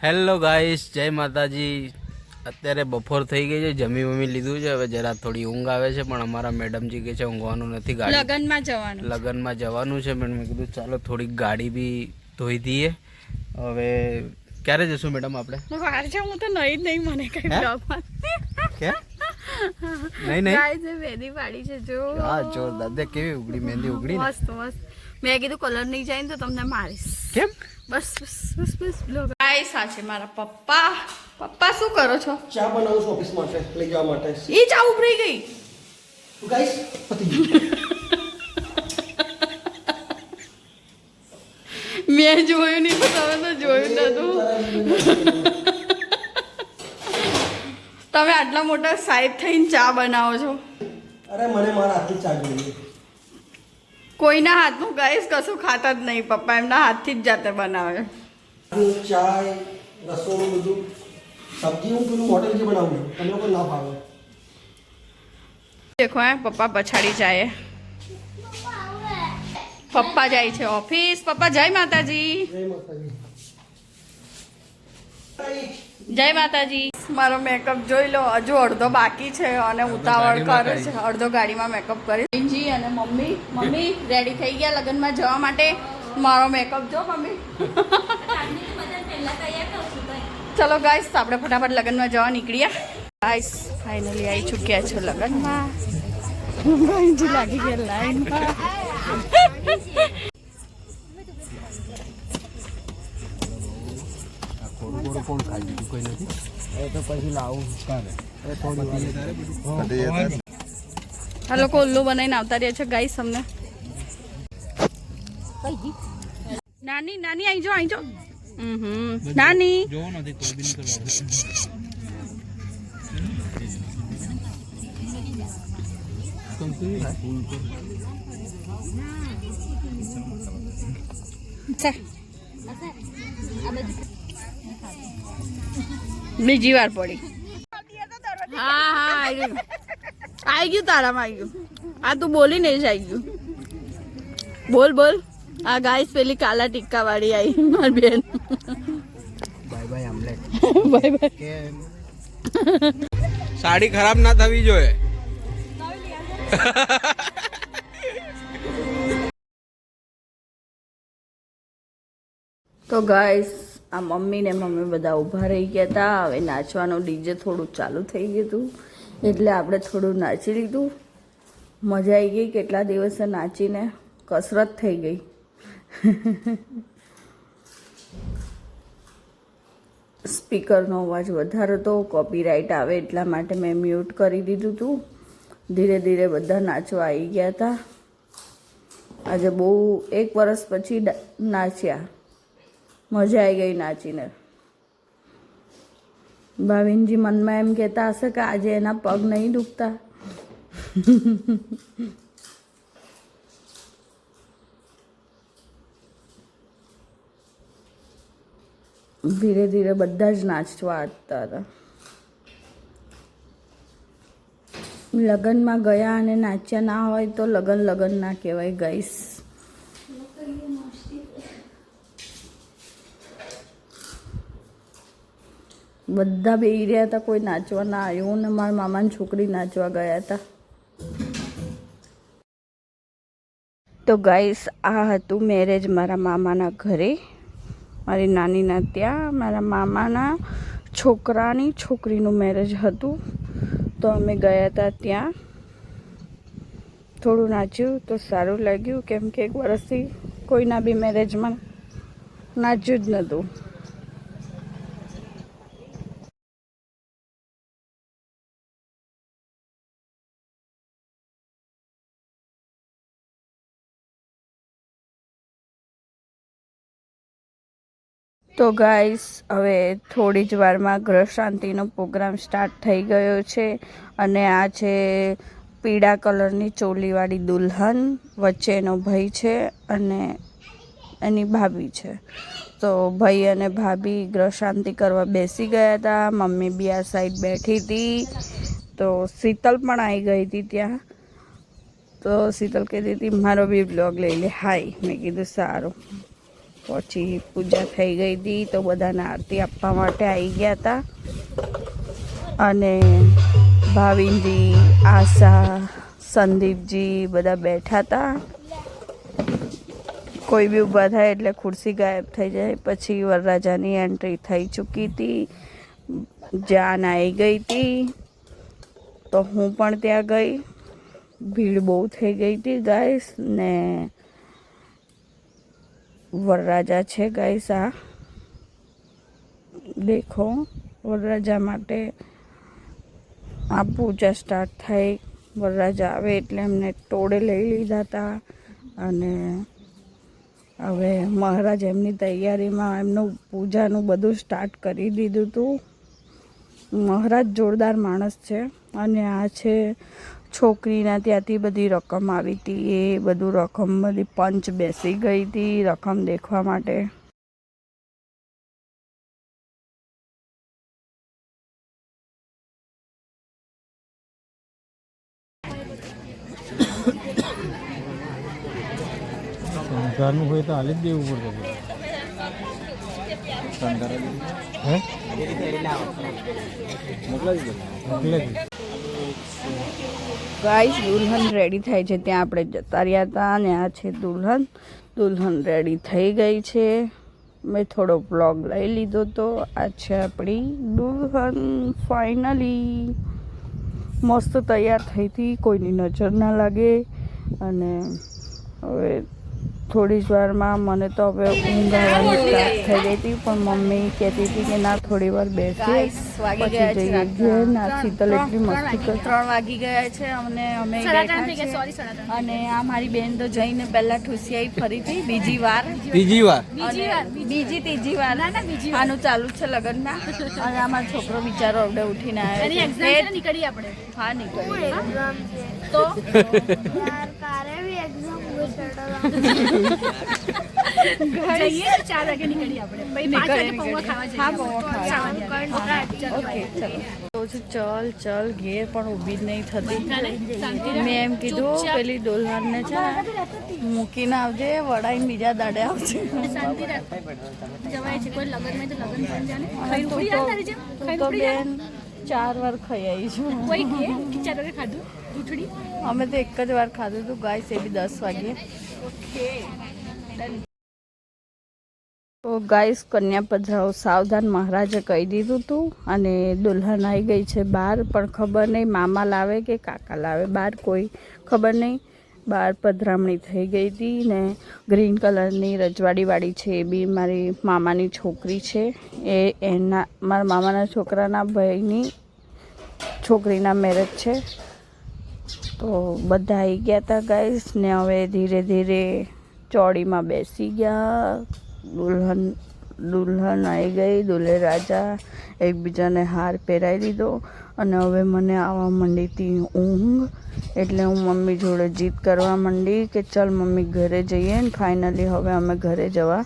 Hello guys, જય માતાજી। અત્યારે બપોર થઈ ગઈ છે, જમી વમી લીધું છે। હવે જરા થોડી ઊંઘ આવે છે, પણ અમારા મેડમજી કહે છે ઊંઘવાનું નથી, ગાડી લગનમાં જવાનું છે। પણ મેં કીધું ચાલો થોડીક ગાડી બી ધોઈ દઈએ। હવે ક્યારે જશું મેડમ આપણે? વાર છે, હું તો નહીં મને કઈ બ્લોગમાં કે નહીં ગાઈસ એ મહેંદી પાડી છે જો। હા જોરદાર, દે કેવી ઉગડી મહેંદી ઉગડી ને મસ્ત મસ્ત। મેં કીધું કલર નહીં જાય ને તો તમને મારીશ। કેમ? બસ બસ બસ બસ બ્લોગ ગાઈસ આ છે મારા પપ્પા। પપ્પા શું કરો છો? ચા બનાવું છું ઓફિસ માટે લઈ જવા માટે। એ ચા ઉભરી ગઈ તો ગાઈસ પતી મેં જોયું નહીં તો તમે તો જોયું નતું। તમે આટલા મોટા સાહેબ થઈને ચા બનાવો છો? અરે મને મારા હાથની ચા જોઈએ। કોઈના હાથનું ગાઈસ કશું ખાતા જ નહીં। પપ્પા એમના હાથથી જ જાતે બનાવે। ચા રસોડું બધું સબ્જી હું પેલું હોટેલ જે બનાવું છું તમને લોકો ના ભાવે। દેખો હે પપ્પા પછાડી જાય। પપ્પા જાય છે ઓફિસ। પપ્પા જય માતાજી। જય માતાજી। જય માતાજી। મારો મેકઅપ જોઈ લો, હજુ અડધો બાકી છે અને ઉતાવળ કરે છે। અડધો ગાડીમાં મેકઅપ કરે જી અને મમ્મી રેડી થઈ ગયા લગ્નમાં જવા માટે। મારો મેકઅપ જો મમ્મી। ચલો ગાઈસ આપણે ફટાફટ લગ્નમાં જવા નીકળ્યા। ગાઈસ ફાઇનલી આવી ચૂક્યા છો લગ્નમાં। ભાઈજી લાગી ગયા લાઈનમાં। કોણ ખાઈ દીધું? કોઈ નથી? એ તો પછી લાવું કાલે આ લોકો ઉલ્લુ બનાવીને આવતા રહ્યા છે ગાઈસ અમને। નાની આવી જો નાની બીજી વાર પડી। હા આવી ગયું તારામાં આવી ગયું। આ તું બોલી નહીં જ આવી ગયું। બોલ આ ગાઈસ પેલી કાલા ટીક્કા વાળી આવી મારી બેન। Bye bye omelette. Bye bye. Sari ખરાબ ના થવી જોઈએ। તો ગાઈસ આ મમ્મી બધા ઊભા રહી ગયા હતા। હવે નાચવાનું ડીજે થોડું ચાલુ થઈ ગયું હતું એટલે આપણે થોડું નાચી લીધું। મજા આવી ગઈ। કેટલા દિવસે નાચીને કસરત થઈ ગઈ। સ્પીકરનો અવાજ વધારે તો કોપીરાઇટ આવે એટલા માટે મેં મ્યુટ કરી દીધું હતું। ધીરે ધીરે બધા નાચવા આવી ગયા હતા। આજે બહુ 1 વર્ષ પછી નાચ્યા। મજા આવી ગઈ નાચીને। ભાવિનજી મનમાં એમ કહેતા હશે કે આજે એના પગ નહીં દુખતા। ધીરે ધીરે બધા જ નાચવા આવતા હતા। લગ્નમાં ગયા અને નાચ્યા ના હોય તો લગ્ન ના કહેવાય ગાઈસ। બધા બેહી રહ્યા હતા, કોઈ નાચવા ના આવ્યું ને મારા મામાની છોકરી નાચવા ગયા હતા। તો ગાઈસ આ હતું મેરેજ મારા મામાના ઘરે। મારી નાનીના ત્યાં મારા મામાના છોકરાની છોકરીનું મેરેજ હતું। તો અમે ગયા હતા ત્યાં। થોડું નાચ્યું તો સારું લાગ્યું, કેમ કે 1 વર્ષથી કોઈના બી મેરેજમાં નાચ્યું જ નહોતું। તો ગાઈસ હવે થોડી જ વારમાં ગ્રહ શાંતિનો પ્રોગ્રામ સ્ટાર્ટ થઈ ગયો છે। અને આ છે પીળા કલરની ચોલીવાળી દુલ્હન, વચ્ચે એનો ભાઈ છે અને એની ભાભી છે। તો ભાઈ અને ભાભી ગ્રહ શાંતિ કરવા બેસી ગયા હતા। મમ્મી બી આ સાઈડ બેઠી હતી। તો શીતલ પણ આવી ગઈ હતી ત્યાં। તો શીતલ કહેતી હતી મારો બી બ્લોગ લઈ લે। હાય, મેં કીધું સારું। પછી પૂજા થઈ ગઈ હતી તો બધાને આરતી આપવા માટે આવી ગયા હતા અને ભાવિનજી, આશા, સંદીપજી બધા બેઠા હતા. કોઈ બી ઊભા થાય એટલે ખુરશી ગાયબ થઈ જાય. પછી વરરાજાની એન્ટ્રી થઈ ચૂકી હતી, જાન આવી ગઈ હતી તો હું પણ ત્યાં ગઈ. ભીડ બહુ થઈ ગઈ હતી ગાઈસ. ને વરરાજા છે ગાઈસ, આ દેખો વરરાજા માટે આ પૂજા સ્ટાર્ટ થઈ. વરરાજા આવે એટલે એમને ટોળે લઈ લીધા હતા અને હવે મહારાજ એમની તૈયારીમાં એમનું પૂજાનું બધું સ્ટાર્ટ કરી દીધું હતું. મહારાજ જોરદાર માણસ છે. અને આ છે છોકરીના ત્યાંથી બધી રકમ આવી હતી, એ બધું રકમ બધી પંચ બેસી ગઈ હતી રકમ દેખવા માટે. ઘરનું હોય તો હાલ જ દેવું પડશે. ગાઈસ દુલ્હન રેડી થાય છે ત્યાં આપણે જતા રહ્યા હતા અને આ છે દુલ્હન. દુલ્હન રેડી થઈ ગઈ છે. મેં થોડો બ્લોગ લઈ લીધો તો આ છે આપણી દુલ્હન. ફાઇનલી મસ્ત તૈયાર થઈ હતી, કોઈની નજર ના લાગે. અને હવે થોડી જ વારમાં મને તો હવે ઊંઘ આવવાની સ્ટાર્ટ થઈ ગઈ હતી, પણ મમ્મી કહેતી હતી કે ના થોડી વાર બેસીએ પછી જઈએ ઘેર. ના શીતલ એટલી મસ્તી કરી. 3 વાગી ગયા છે અને અમે બેઠા છે. અને આ મારી બેન તો જઈને પહેલા ઠૂસી આવી ફરીથી બીજી ત્રીજી વાર આનું ચાલુ છે લગ્નમાં. અને આ મારો છોકરો બિચારો અવડે ઉઠીને આવ્યો છે. હા નીકળી તો ચલ ઘેર પણ ઊભી જ નહીં થતી. મેં એમ કીધું પેલી દુલ્હનને છે ને મૂકીને આવજે, વડાઈને બીજા દાડે આવજે. તું તો બેન 4 વાર ખાઈ આવી છું. અમે તો એક જ વાર ખાધું હતું ગાઈસ, એ બી 10 વાગે. તો ગાઈસ કન્યા પધરાવો સાવધાન મહારાજે કહી દીધું હતું. અને દુલ્હન આવી ગઈ છે બહાર, પણ ખબર નહીં મામા લાવે કે કાકા લાવે બહાર, કોઈ ખબર નહીં. બહાર પધરામણી થઈ ગઈ હતી ને ગ્રીન કલરની રજવાડીવાળી છે, એ બી મારી મામાની છોકરી છે. એના મારા મામાના છોકરાના ભાઈની છોકરીના મેરેજ છે. તો બધા આવી ગયા હતા ગાઈસ ને હવે ધીરે ધીરે ચોળીમાં બેસી ગયા. દુલ્હન આવી ગઈ, દુલ્હે રાજા એકબીજાને હાર પહેરાવી દીધો. અને હવે મને આવવા માંડી હતી ઊંઘ, એટલે હું મમ્મી જોડે જીદ કરવા માંડી કે ચાલ મમ્મી ઘરે જઈએ. ને ફાઇનલી હવે અમે ઘરે જવા